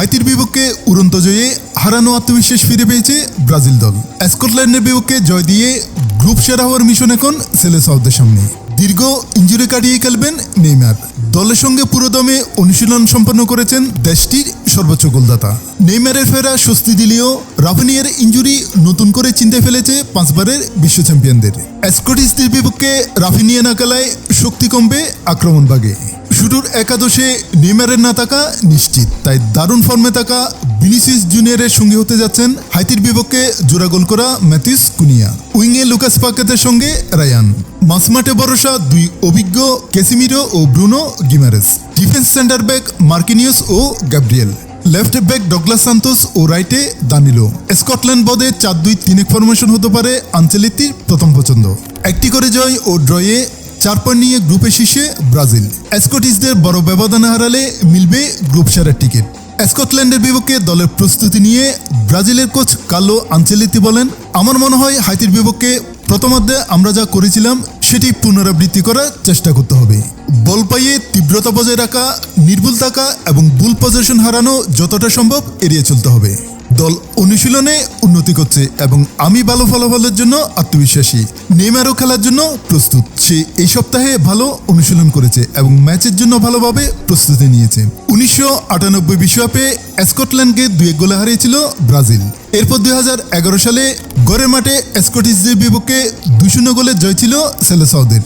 হাইতির বিপক্ষে উড়ন্ত জয়ে হারানো আত্মবিশ্বাস ফিরে পেয়েছে ব্রাজিল দল। স্কটল্যান্ডের বিপক্ষে জয় দিয়ে গ্রুপ সেরা হওয়ার মিশন এখন সেলেসাওদের সামনে। দীর্ঘ ইনজুরি কাটিয়ে খেলবেন নেইমার। দলের সঙ্গে পুরোদমে অনুশীলন সম্পন্ন করেছেন দেশটির সর্বোচ্চ গোলদাতা। নেইমারের ফেরা স্বস্তি দিলেও রাফিনিয়ার ইনজুরি নতুন করে চিন্তায় ফেলেছে পাঁচবারের বিশ্ব চ্যাম্পিয়নদের। স্কটিশদের বিপক্ষে রাফিনিয়া না খেলায় শক্তি কমবে আক্রমণ ভাগে। শুরুর একাদশে নেইমারের না থাকা নিশ্চিত, তাই দারুণ ফর্মে থাকা ভিনিসিয়াস জুনিয়রের সঙ্গে হতে যাচ্ছেন হাইতির বিপক্ষে জোড়া গোল করা ম্যাথিউস কুনিয়া। উইংয়ে লুকাস পাকেতের সঙ্গে রায়ান। মাঝমাঠে ভরসা দুই অভিজ্ঞ ক্যাসিমিরো ও Bruno Guimaraes. Defence centre back Marquinhos ও Gabriel. Left back Douglas Santos ও রাইটে দানিলো। স্কটল্যান্ড বদে 4-2-3-1 ফরমেশন হতে পারে আনচেলত্তির প্রথম পছন্দ। একটি করে জয় ও ড্রয়ে 4 পয়েন্ট নিয়ে গ্রুপে শীর্ষে ব্রাজিল। স্কটিশদের বড় ব্যবধানে হারালে মিলবে গ্রুপ সেরার টিকিট। স্কটল্যান্ডের বিপক্ষে দলের প্রস্তুতি নিয়ে ব্রাজিলের কোচ কার্লো আনচেলত্তি বলেন, আমার মনে হয় হাইতির বিপক্ষে প্রথমার্ধে আমরা যা করেছিলাম সেটি পুনরাবৃত্তি করার চেষ্টা করতে হবে। বল পাইয়ে তীব্রতা বজায় রাখা, নির্ভুল থাকা এবং বুল পজিশন হারানো যতটা সম্ভব এড়িয়ে চলতে হবে। দল অনুশীলনে উন্নতি করছে এবং আমি ভালো ফলাফলের জন্য আত্মবিশ্বাসী। নেইমারও খেলার জন্য প্রস্তুত। সে এই সপ্তাহে ভালো অনুশীলন করেছে এবং ম্যাচের জন্য ভালোভাবে প্রস্তুতি নিয়েছে। 1998 বিশ্বকাপে স্কটল্যান্ডকে 2-1 গোলে হারিয়েছিল ব্রাজিল। এরপর 2011 সালে গড়ের মাঠে স্কটিশদের বিপক্ষে 2-0 গোলে জয় ছিল সেলেসাওদের।